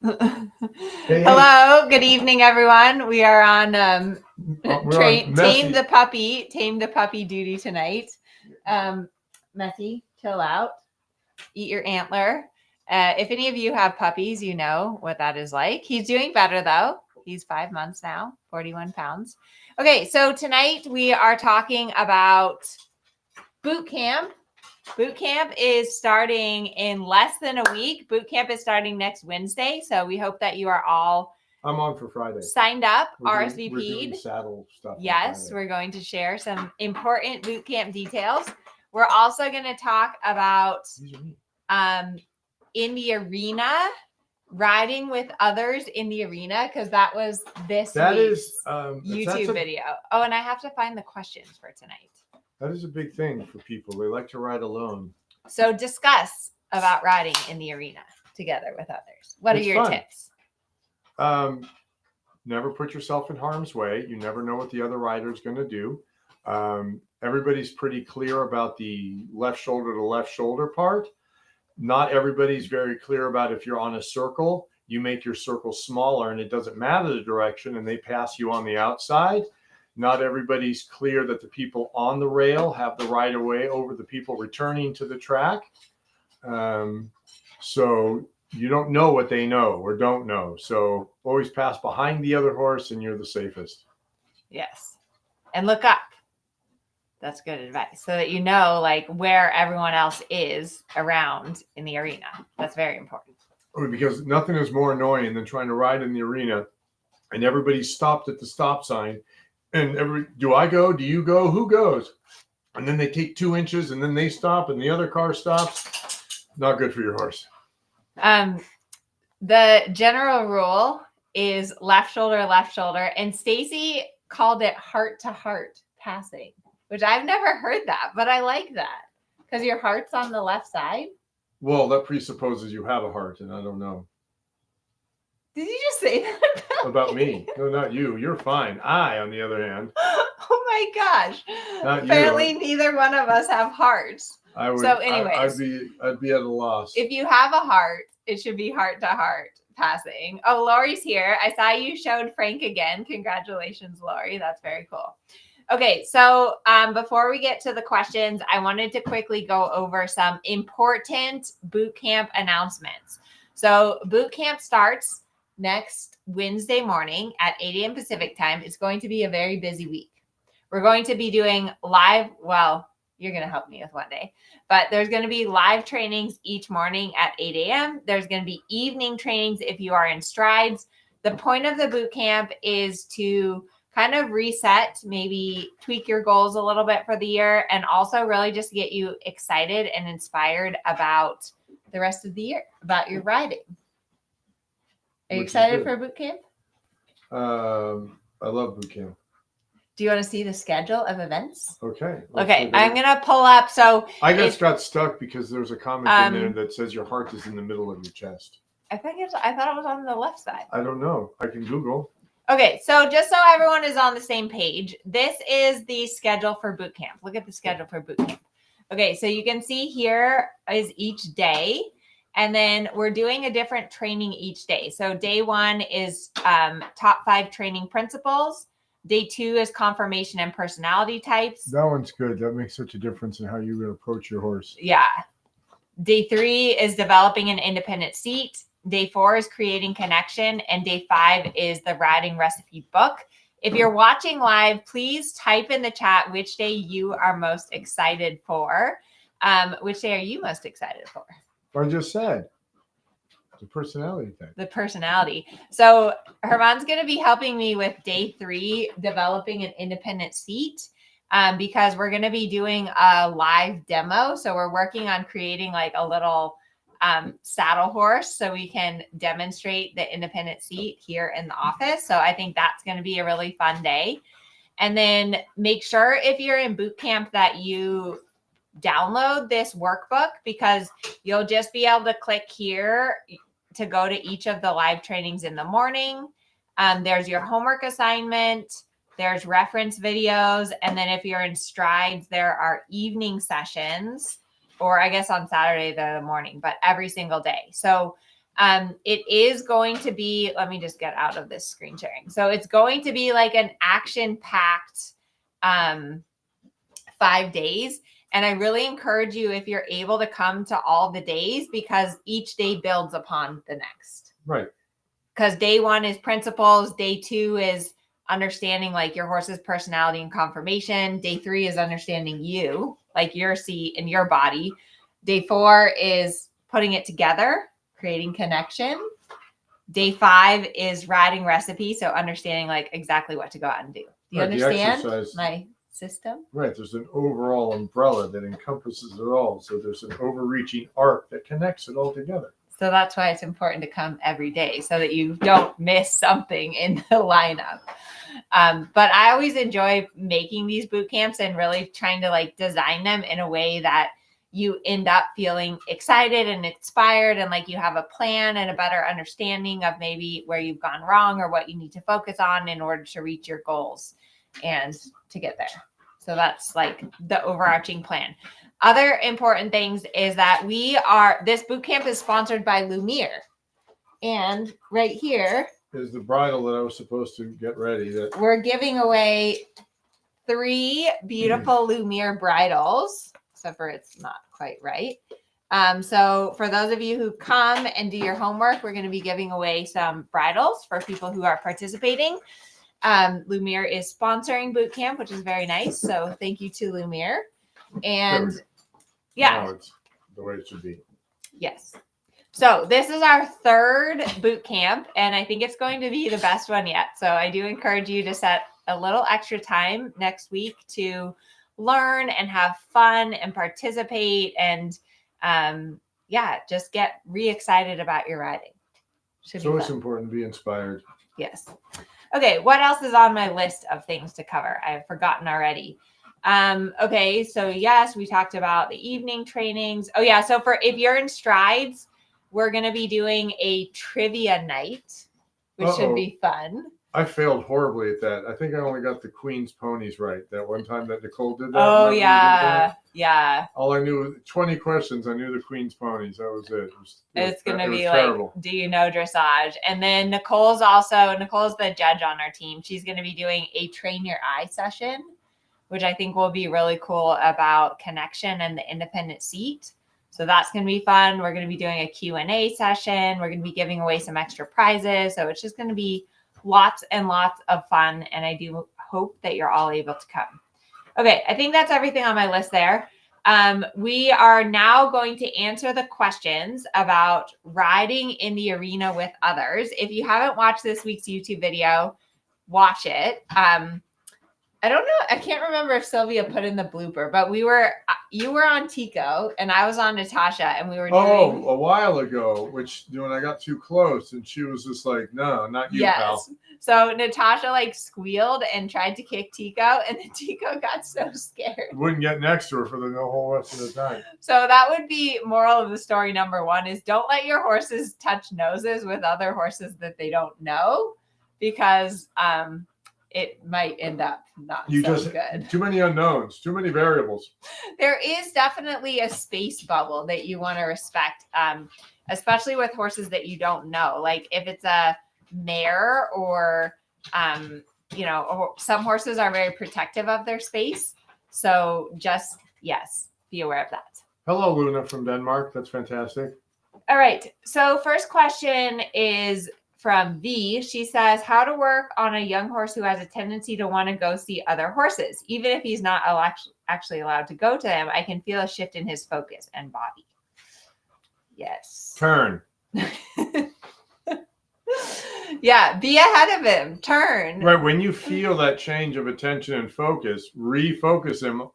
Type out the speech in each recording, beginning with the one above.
Hello, good evening, everyone. We are on Tame the puppy duty tonight. Messy, chill out, eat your antler. If any of you have puppies, you know what that is like. He's doing better though. He's 5 months now, 41 pounds. Okay, so tonight we are talking about boot camp. Boot camp is starting in less than a week. Boot camp is starting next Wednesday. So we hope that you are all I'm on for Friday. Signed up, RSVP'd. RSVP'd. We're doing saddle stuff. Yes, we're going to share some important boot camp details. We're also going to talk about in the arena, riding with others in the arena, because that was this week's YouTube video. Oh, and I have to find the questions for tonight. That is a big thing for people. They like to ride alone. So discuss about riding in the arena together with others. What are your tips? Never put yourself in harm's way. You never know what the other rider is going to do. Everybody's pretty clear about the left shoulder to left shoulder part. Not everybody's very clear about if you're on a circle, you make your circle smaller and it doesn't matter the direction and they pass you on the outside. Not everybody's clear that the people on the rail have the right of way over the people returning to the track. So you don't know what they know or don't know. So always pass behind the other horse and you're the safest. Yes. And look up. That's good advice. So that you know like where everyone else is around in the arena. That's very important. Because nothing is more annoying than trying to ride in the arena and everybody's stopped at the stop sign. And do I go? Do you go? Who goes? And then they take 2 inches and then they stop and the other car stops. Not good for your horse. The general rule is left shoulder. And Stacy called it heart to heart passing, which I've never heard that, but I like that because your heart's on the left side. Well, that presupposes you have a heart, and I don't know. Did you just say that about me? No, not you. You're fine. I, on the other hand. Oh my gosh. Not Apparently you. neither one of us have hearts. So anyways. I'd be at a loss. If you have a heart, it should be heart to heart passing. Oh, Lori's here. I saw you showed Frank again. Congratulations, Lori. That's very cool. Okay, so before we get to the questions, I wanted to quickly go over some important boot camp announcements. So boot camp starts next Wednesday morning at 8 a.m. Pacific time. It's going to be a very busy week. We're going to be doing live, well, you're going to help me with one day, but there's going to be live trainings each morning at 8 a.m. There's going to be evening trainings if you are in strides. The point of the boot camp is to kind of reset, maybe tweak your goals a little bit for the year, and also really just get you excited and inspired about the rest of the year, about your riding. Are you excited for boot camp? I love boot camp. Do you want to see the schedule of events? Okay. Okay, I'm going to pull up. So I just got stuck because there's a comment in there that says your heart is in the middle of your chest. I thought it was on the left side. I don't know. I can Google. Okay, so just so everyone is on the same page, this is the schedule for boot camp. Look at the schedule for boot camp. Okay, so you can see here is each day. And then we're doing a different training each day. So day 1 is top 5 training principles. Day 2 is confirmation and personality types. That one's good. That makes such a difference in how you would approach your horse. Yeah. Day 3 is developing an independent seat. Day 4 is creating connection. And day 5 is the riding recipe book. If you're watching live, please type in the chat which day you are most excited for. Which day are you most excited for? I just said the personality thing. The personality. So Herman's going to be helping me with day 3, developing an independent seat, because we're going to be doing a live demo. So we're working on creating like a little saddle horse so we can demonstrate the independent seat here in the office. So I think that's going to be a really fun day. And then make sure if you're in boot camp that you download this workbook, because you'll just be able to click here to go to each of the live trainings in the morning. There's your homework assignment, there's reference videos, and then if you're in strides, there are evening sessions, or I guess on Saturday the morning, but every single day. So It is going to be, let me just get out of this screen sharing. So it's going to be like an action-packed 5 days. And I really encourage you, if you're able to come to all the days, because each day builds upon the next. Right. Because day 1 is principles. Day 2 is understanding like your horse's personality and conformation. Day 3 is understanding you, like your seat and your body. Day 4 is putting it together, creating connection. Day 5 is riding recipe. So understanding like exactly what to go out and do. Do you understand my system? Right. There's an overall umbrella that encompasses it all. So there's an overreaching arc that connects it all together. So that's why it's important to come every day so that you don't miss something in the lineup. But I always enjoy making these boot camps and really trying to like design them in a way that you end up feeling excited and inspired and like you have a plan and a better understanding of maybe where you've gone wrong or what you need to focus on in order to reach your goals and to get there. So that's like the overarching plan. Other important things is that this boot camp is sponsored by Lumiere. And right here is the bridle that I was supposed to get ready. That we're giving away 3 beautiful Lumiere bridles, except for it's not quite right. So for those of you who come and do your homework, we're going to be giving away some bridles for people who are participating. Lumiere is sponsoring boot camp, which is very nice. So thank you to Lumiere. And now it's the way it should be. Yes. So this is our 3rd boot camp, and I think it's going to be the best one yet. So I do encourage you to set a little extra time next week to learn and have fun and participate and just get re-excited about your riding. So it's important to be inspired. Yes. Okay, what else is on my list of things to cover? I've forgotten already. Okay, so yes, we talked about the evening trainings. Oh yeah, so if you're in strides, we're going to be doing a trivia night, which should be fun. I failed horribly at that. I think I only got the Queen's ponies right that one time that Nicole did that. Oh, yeah. Yeah. All I knew was 20 questions. I knew the Queen's ponies. That was it. It's going to be like, terrible. Do you know dressage? And then Nicole's the judge on our team. She's going to be doing a train your eye session, which I think will be really cool about connection and the independent seat. So that's going to be fun. We're going to be doing a Q&A session. We're going to be giving away some extra prizes. So it's just going to be lots and lots of fun. And I do hope that you're all able to come. Okay, I think that's everything on my list there. We are now going to answer the questions about riding in the arena with others. If you haven't watched this week's YouTube video, watch it. I don't know. I can't remember if Sylvia put in the blooper, but you were on Tico and I was on Natasha and we were doing. A while ago, when I got too close and she was just like, no, not you, pal. So Natasha like squealed and tried to kick Tico and then Tico got so scared. Wouldn't get next to her for the whole rest of the time. So that would be moral of the story number 1 is don't let your horses touch noses with other horses that they don't know because, it might end up not good. Too many unknowns, too many variables. There is definitely a space bubble that you want to respect, especially with horses that you don't know. Like if it's a mare or, some horses are very protective of their space. So just, be aware of that. Hello, Luna from Denmark. That's fantastic. All right. So first question is from V. She says, how to work on a young horse who has a tendency to want to go see other horses. Even if he's not actually allowed to go to them, I can feel a shift in his focus and body. Yes. Turn. Yeah, be ahead of him. Turn. Right. When you feel that change of attention and focus, refocus him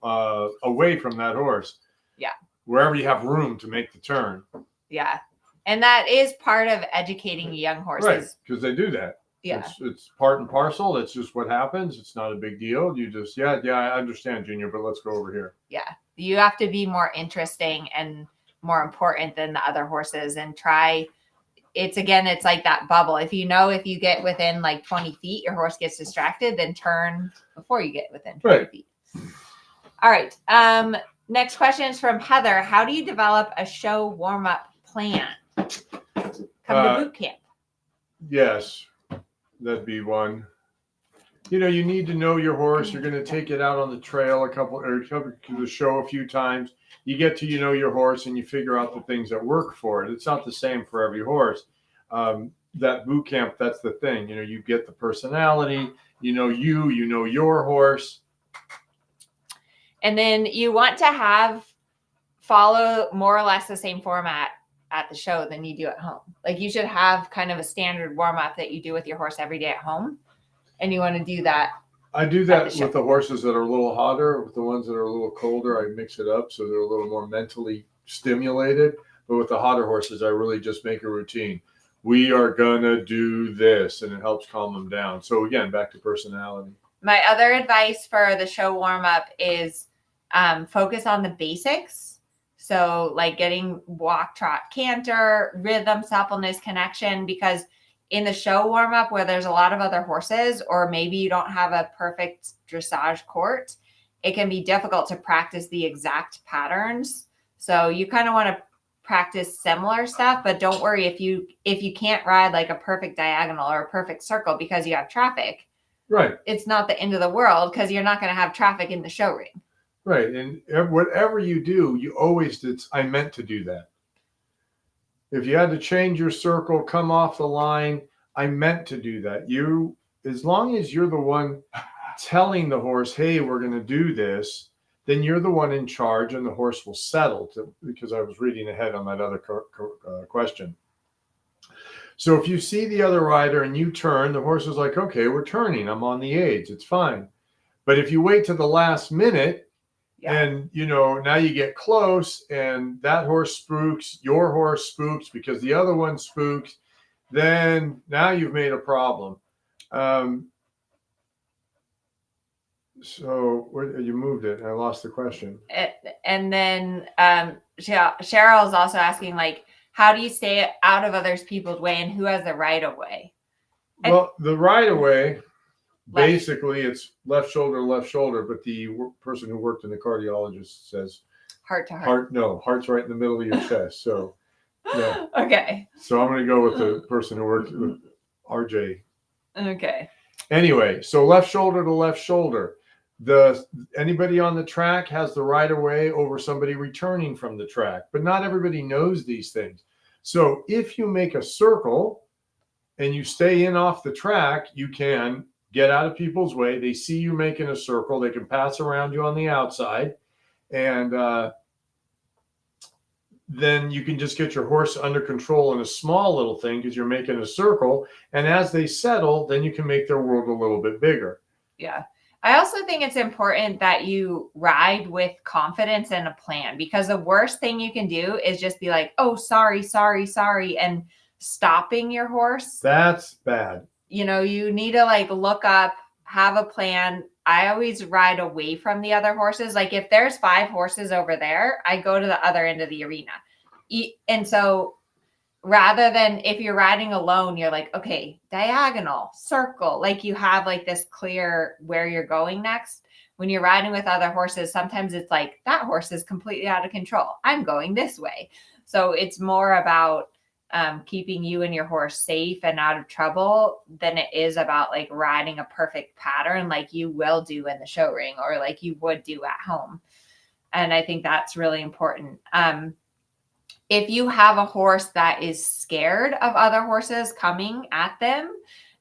away from that horse. Yeah. Wherever you have room to make the turn. Yeah. And that is part of educating young horses. Right, because they do that. Yeah. It's part and parcel. It's just what happens. It's not a big deal. You just, I understand, Junior, but let's go over here. Yeah. You have to be more interesting and more important than the other horses and try. It's like that bubble. If you get within like 20 feet, your horse gets distracted, then turn before you get within 20 feet. All right. Next question is from Heather. How do you develop a show warm-up plan? Come to boot camp. Yes, that'd be one. You know, you need to know your horse. You're going to take it out on the trail to the show a few times. You get to know your horse and you figure out the things that work for it. It's not the same for every horse. That boot camp, that's the thing. You know, you get the personality. You know your horse. And then you want to follow more or less the same format at the show than you do at home. Like you should have kind of a standard warm up that you do with your horse every day at home. And you want to do that. I do that with the horses that are a little hotter. With the ones that are a little colder, I mix it up so they're a little more mentally stimulated. But with the hotter horses, I really just make a routine. We are going to do this, and it helps calm them down. So again, back to personality. My other advice for the show warm up is focus on the basics. So like getting walk, trot, canter, rhythm, suppleness, connection, because in the show warm up where there's a lot of other horses, or maybe you don't have a perfect dressage court, it can be difficult to practice the exact patterns. So you kind of want to practice similar stuff, but don't worry if you can't ride like a perfect diagonal or a perfect circle because you have traffic. Right. It's not the end of the world because you're not going to have traffic in the show ring. Right. And whatever you do, you always did. I meant to do that. If you had to change your circle, come off the line, I meant to do that. As long as you're the one telling the horse, hey, we're going to do this, then you're the one in charge and the horse will settle because I was reading ahead on that other question. So if you see the other rider and you turn, the horse is like, okay, we're turning. I'm on the aids. It's fine. But if you wait to the last minute, and, now you get close and that horse spooks, your horse spooks because the other one spooks, then now you've made a problem. So you moved it. I lost the question. And then Cheryl is also asking, like, how do you stay out of other people's way and who has the right of way? Well, the right of way, basically, it's left shoulder, but the person who worked in the cardiologist says heart to heart. Heart's right in the middle of your chest. So, yeah. Okay. So I'm going to go with the person who worked with RJ. Okay. Anyway, so left shoulder to left shoulder. Anybody on the track has the right of way over somebody returning from the track, but not everybody knows these things. So if you make a circle and you stay in off the track, you can get out of people's way. They see you making a circle. They can pass around you on the outside. And then you can just get your horse under control in a small little thing because you're making a circle. And as they settle, then you can make their world a little bit bigger. Yeah. I also think it's important that you ride with confidence and a plan, because the worst thing you can do is just be like, oh, sorry, and stopping your horse. That's bad. You need to like look up, have a plan. I always ride away from the other horses. Like if there's 5 horses over there, I go to the other end of the arena. And so rather than if you're riding alone, you're like, okay, diagonal, circle, like you have like this clear where you're going next. When you're riding with other horses, sometimes it's like that horse is completely out of control. I'm going this way. So it's more about keeping you and your horse safe and out of trouble than it is about like riding a perfect pattern like you will do in the show ring or like you would do at home. And I think that's really important. If you have a horse that is scared of other horses coming at them,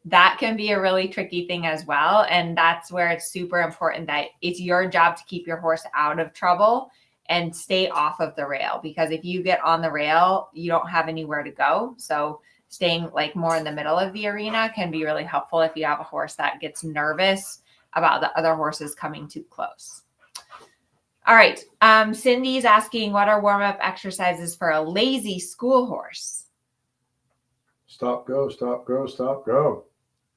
that can be a really tricky thing as well. And that's where it's super important that it's your job to keep your horse out of trouble and stay off of the rail, because if you get on the rail, you don't have anywhere to go. So staying like more in the middle of the arena can be really helpful if you have a horse that gets nervous about the other horses coming too close. All right. Cindy's asking, what are warm-up exercises for a lazy school horse? Stop, go, stop, go, stop, go.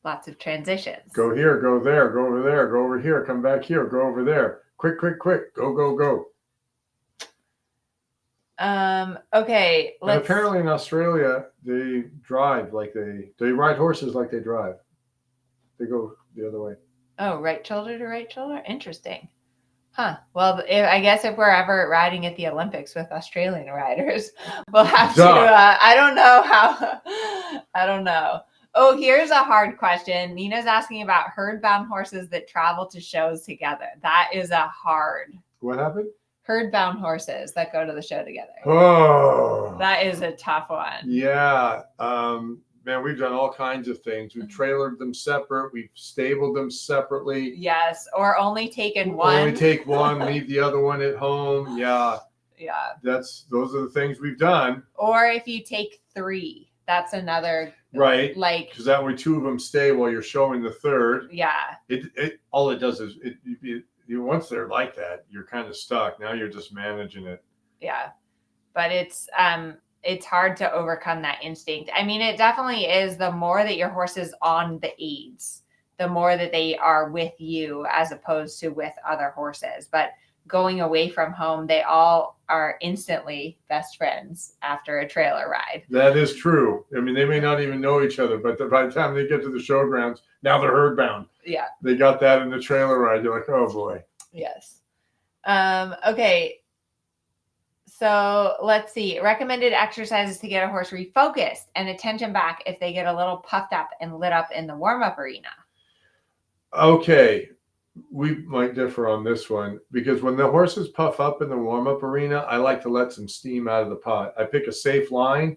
Lots of transitions. Go here, go there, go over there, go over here, come back here, go over there. Quick, quick, quick. Go, go, go. Okay. And apparently in Australia, they drive like they ride horses like they drive. They go the other way. Oh, right shoulder to right shoulder. Interesting. Huh. Well, I guess if we're ever riding at the Olympics with Australian riders, we'll have to. I don't know how. I don't know. Oh, here's a hard question. Nina's asking about herdbound horses that travel to shows together. That is a hard. What happened? Herdbound horses that go to the show together. Oh, that is a tough one. Yeah. Man, we've done all kinds of things. We've trailered them separate. We've stabled them separately. Yes, or only taken one. Only take one, leave the other one at home. Yeah. Yeah. Those are the things we've done. Or if you take 3, that's another. Right. Like, because that way 2 of them stay while you're showing the third. Yeah. It all it does is once they're like that, you're kind of stuck. Now you're just managing it. Yeah. But it's hard to overcome that instinct. I mean, it definitely is. The more that your horse is on the aids, the more that they are with you as opposed to with other horses. But going away from home, they all are instantly best friends after a trailer ride. That is true. I mean, they may not even know each other, but by the time they get to the showgrounds, now they're herdbound. Yeah. They got that in the trailer ride. You're like, oh boy. Yes. Okay. So let's see. Recommended exercises to get a horse refocused and attention back if they get a little puffed up and lit up in the warm-up arena. Okay. We might differ on this one because when the horses puff up in the warm-up arena, I like to let some steam out of the pot. I pick a safe line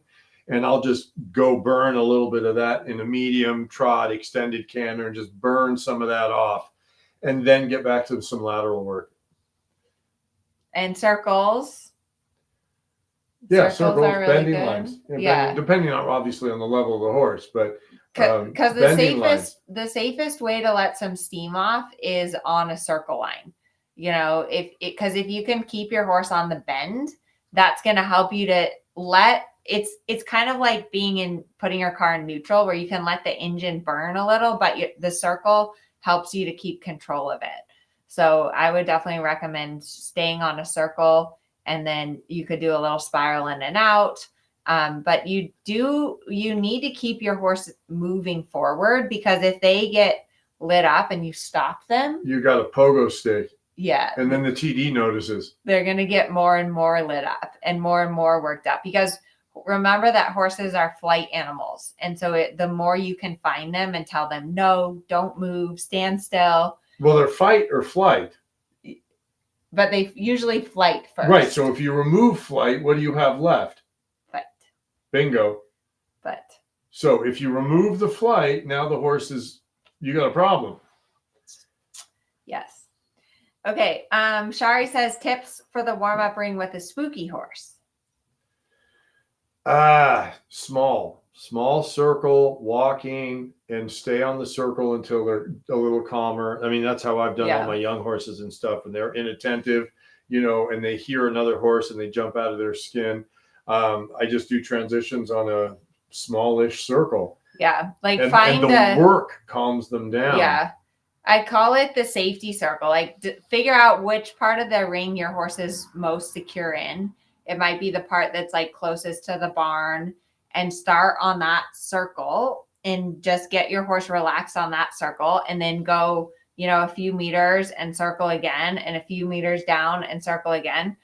and I'll just go burn a little bit of that in a medium trot, extended canter, and just burn some of that off and then get back to some lateral work. And circles. Yeah, circles, really bending good. lines. Yeah. Depending on obviously on the level of the horse, but because the safest way to let some steam off is on a circle line. You know, because if you can keep your horse on the bend, that's going to help you to it's kind of like putting your car in neutral where you can let the engine burn a little, but the circle helps you to keep control of it. So I would definitely recommend staying on a circle, and then you could do a little spiral in and out. But you need to keep your horse moving forward, because if they get lit up and you stop them, you got a pogo stick. Yeah. And then the TD notices. They're going to get more and more lit up and more worked up, because remember that horses are flight animals. And so the more you can find them and tell them, no, don't move, stand still. Well, they're fight or flight. But they usually flight first. Right. So if you remove flight, what do you have left? Fight. Bingo. But. So if you remove the flight, now the horse you got a problem. Yes. Okay. Shari says tips for the warm-up ring with a spooky horse. Small circle, walking, and stay on the circle until they're a little calmer. I mean, that's how I've done all my young horses and stuff. And they're inattentive, and they hear another horse and they jump out of their skin. I just do transitions on a smallish circle. Yeah. Like and the work calms them down. Yeah. I call it the safety circle. Like figure out which part of the ring your horse is most secure in. It might be the part that's like closest to the barn, and start on that circle and just get your horse relaxed on that circle, and then go, a few meters and circle again, and a few meters down and circle again.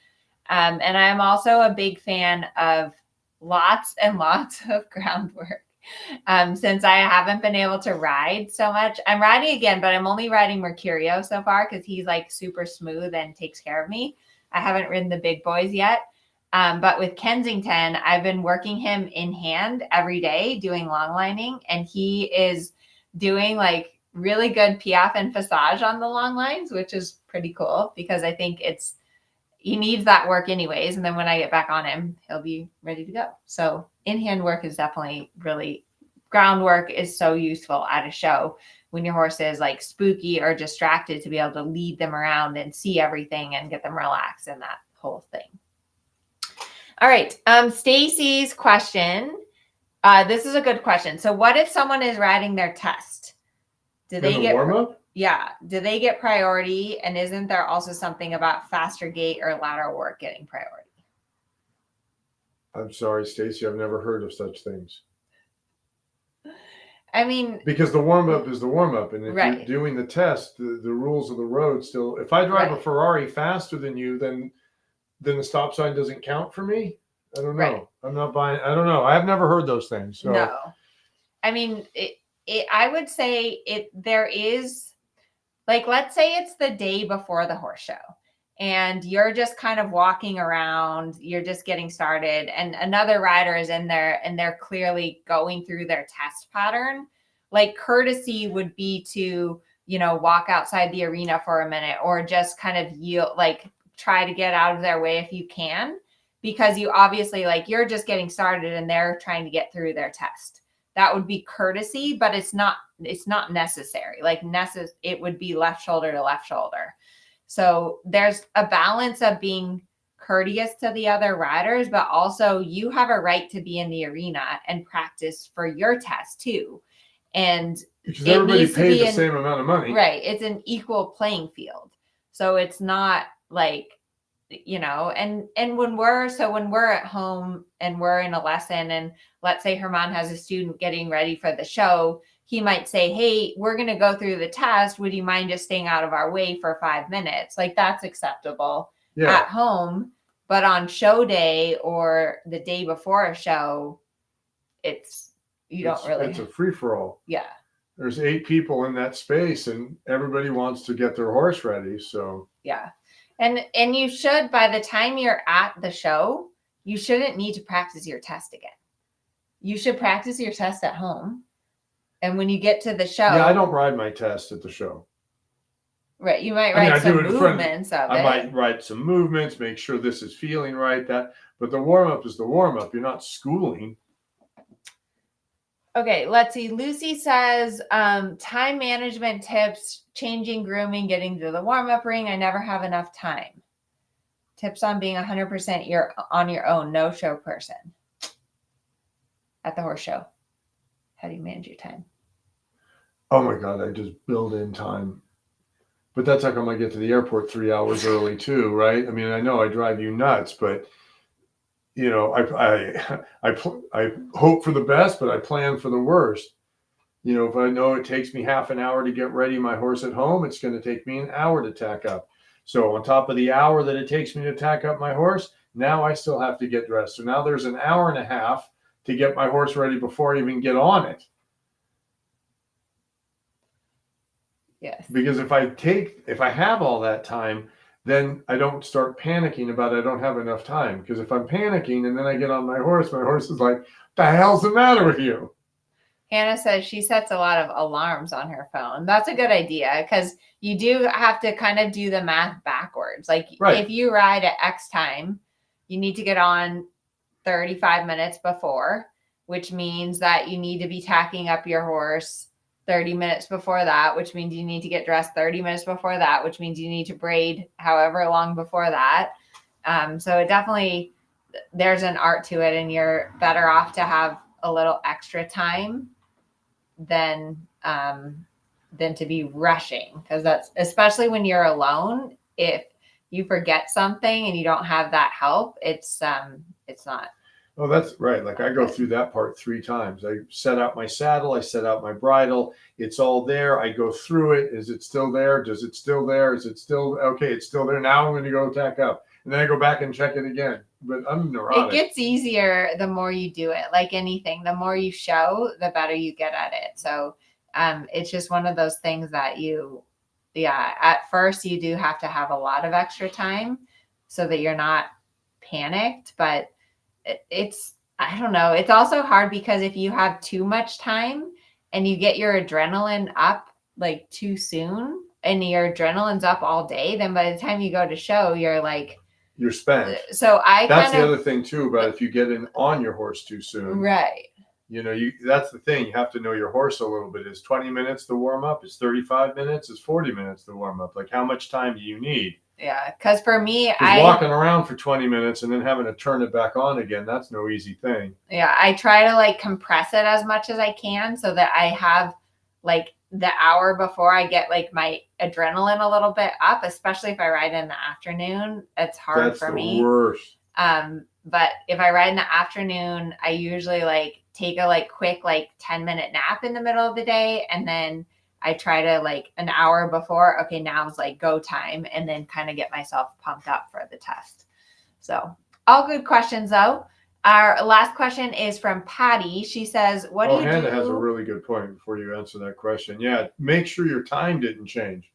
And I'm also a big fan of lots and lots of groundwork. Since I haven't been able to ride so much, I'm riding again, but I'm only riding Mercurio so far because he's like super smooth and takes care of me. I haven't ridden the big boys yet. But with Kensington, I've been working him in hand every day doing long lining, and he is doing like really good piaffe and passage on the long lines, which is pretty cool because I think he needs that work anyways. And then when I get back on him, he'll be ready to go. So in-hand work is definitely groundwork is so useful at a show when your horse is like spooky or distracted, to be able to lead them around and see everything and get them relaxed and that whole thing. All right. Stacy's question. This is a good question. So what if someone is riding their test? Do they get warm-up? Yeah. Do they get priority? And isn't there also something about faster gait or lateral work getting priority? I'm sorry, Stacy. I've never heard of such things. I mean, because the warm up is the warm up, and if right. you're doing the test, the rules of the road still. If I drive a Right. Ferrari faster than you, then the stop sign doesn't count for me. I don't know. Right. I'm not buying. I don't know. I've never heard those things. So. No, I mean, I would say there is, like, let's say it's the day before the horse show and you're just kind of walking around, you're just getting started, and another rider is in there and they're clearly going through their test pattern. Like, courtesy would be to, walk outside the arena for a minute, or just kind of yield, like try to get out of their way if you can, because you obviously, like, you're just getting started and they're trying to get through their test. That would be courtesy, but it's not necessary. Like, it would be left shoulder to left shoulder. So there's a balance of being courteous to the other riders, but also you have a right to be in the arena and practice for your test too. And because everybody paid the same amount of money. Right. It's an equal playing field. So it's not like, and when we're at home and we're in a lesson, and let's say Herman has a student getting ready for the show, he might say, hey, we're going to go through the test. Would you mind just staying out of our way for 5 minutes? Like, that's acceptable at home. But on show day or the day before a show, it's a free for all. Yeah. There's 8 people in that space and everybody wants to get their horse ready. So yeah. And you should, by the time you're at the show, you shouldn't need to practice your test again. You should practice your test at home. And when you get to the show. Yeah, I don't ride my test at the show. Right. You might write some movements of it. I might write some movements, make sure this is feeling right, but the warm-up is the warm-up. You're not schooling. Okay, let's see. Lucy says, time management tips, changing grooming, getting to the warm-up ring. I never have enough time. Tips on being 100% on your own, no show person at the horse show. How do you manage your time? Oh my God, I just build in time. But that's how come I get to the airport 3 hours early too, right? I mean, I know I drive you nuts, but I hope for the best, but I plan for the worst. If I know it takes me half an hour to get ready my horse at home, it's going to take me an hour to tack up. So on top of the hour that it takes me to tack up my horse, now I still have to get dressed. So now there's an hour and a half to get my horse ready before I even get on it. Yes. Because if I have all that time, then I don't start panicking about I don't have enough time. Because if I'm panicking and then I get on my horse is like, the hell's the matter with you? Hannah says she sets a lot of alarms on her phone. That's a good idea, because you do have to kind of do the math backwards. Like, if you ride at X time, you need to get on 35 minutes before, which means that you need to be tacking up your horse 30 minutes before that, which means you need to get dressed 30 minutes before that, which means you need to braid however long before that. So it definitely, there's an art to it, and you're better off to have a little extra time than to be rushing, because that's, especially when you're alone, if you forget something and you don't have that help, it's not. Oh, that's right. Like, I go through that part 3 times. I set out my saddle, I set out my bridle. It's all there. I go through it. Is it still there? Does it still there? Is it still okay? It's still there. Now I'm going to go tack up, and then I go back and check it again. But I'm neurotic. It gets easier the more you do it. Like anything, the more you show, the better you get at it. So it's just one of those things that at first you do have to have a lot of extra time so that you're not panicked. But I don't know. It's also hard because if you have too much time and you get your adrenaline up like too soon, and your adrenaline's up all day, then by the time you go to show, you're spent. So that's the other thing too about if you get in on your horse too soon. Right. That's the thing. You have to know your horse a little bit. Is 20 minutes to warm up? Is 35 minutes? Is 40 minutes to warm up? Like, how much time do you need? Yeah, because for me, walking around for 20 minutes and then having to turn it back on again, that's no easy thing. Yeah, I try to compress it as much as I can so that I have the hour before I get my adrenaline a little bit up, especially if I ride in the afternoon. It's hard for me. That's the worst. But if I ride in the afternoon, I usually take a like quick, like 10-minute nap in the middle of the day. And then I try to like an hour before, okay, now it's like go time, and then kind of get myself pumped up for the test. So all good questions though. Our last question is from Patty. She says, what do you Hannah do? has a really good point before you answer that question. Yeah, make sure your time didn't change.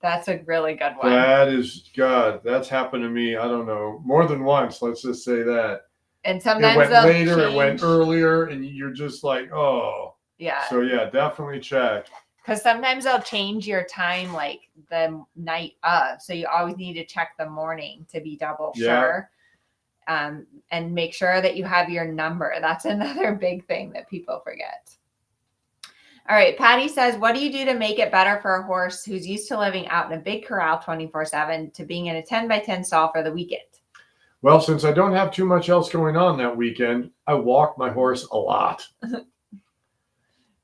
That's a really good one. That is, God, that's happened to me, I don't know, more than once. Let's just say that. And It sometimes went they'll later, change. it went earlier, and you're just like, oh. Yeah. So yeah, definitely check. Because sometimes they'll change your time like the night of. So you always need to check the morning to be double sure. And make sure that you have your number. That's another big thing that people forget. All right. Patty says, what do you do to make it better for a horse who's used to living out in a big corral 24/7 to being in a 10x10 stall for the weekend? Well, since I don't have too much else going on that weekend, I walk my horse a lot.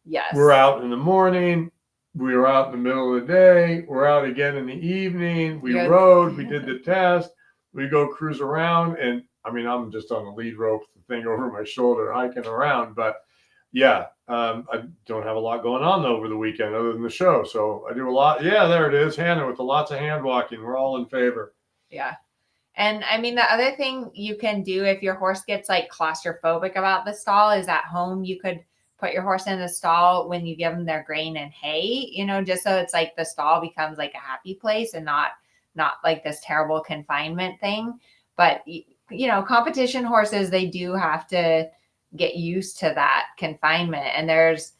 Yes. We're out in the morning. We were out in the middle of the day. We're out again in the evening. We rode. We did the test. We go cruise around. And I mean, I'm just on the lead rope, the thing over my shoulder, hiking around. But yeah, I don't have a lot going on over the weekend other than the show. So I do a lot. Yeah, there it is. Hannah with the lots of hand walking. We're all in favor. Yeah. And I mean, the other thing you can do if your horse gets like claustrophobic about the stall is at home, you could put your horse in the stall when you give them their grain and hay, you know, just so it's like the stall becomes like a happy place and not like this terrible confinement thing. But, you know, competition horses, they do have to get used to that confinement. And there's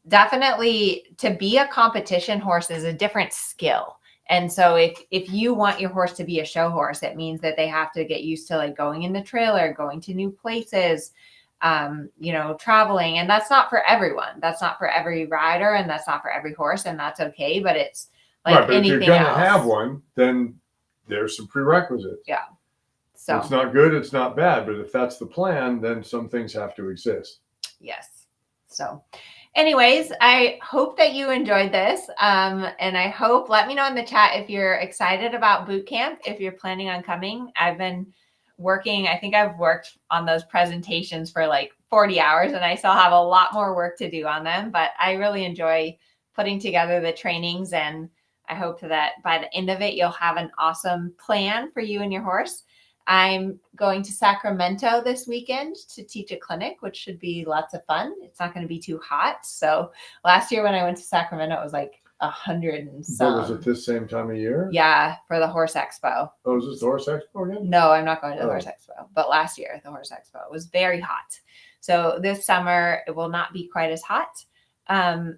definitely, to be a competition horse is a different skill. And so if you want your horse to be a show horse, it means that they have to get used to like going in the trailer, going to new places, you know, traveling. And that's not for everyone. That's not for every rider, and that's not for every horse, and that's okay. But it's like right, but anything if you're going to else. have one, then there's some prerequisites. Yeah. So it's not good, it's not bad. But if that's the plan, then some things have to exist. Yes. So anyways, I hope that you enjoyed this. And I hope, let me know in the chat if you're excited about boot camp, if you're planning on coming. I've been working, I think I've worked on those presentations for like 40 hours and I still have a lot more work to do on them, but I really enjoy putting together the trainings, and I hope that by the end of it, you'll have an awesome plan for you and your horse. I'm going to Sacramento this weekend to teach a clinic, which should be lots of fun. It's not going to be too hot. So last year when I went to Sacramento, it was like 100 and some. But was it this same time of year? Yeah, for the Horse Expo. Oh, is this the Horse Expo again? No, I'm not going to the Horse Expo. But last year, the Horse Expo was very hot. So this summer, it will not be quite as hot. And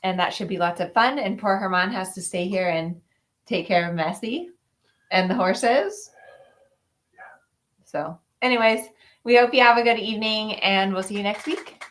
that should be lots of fun. And poor Herman has to stay here and take care of Messi and the horses. So anyways, we hope you have a good evening, and we'll see you next week.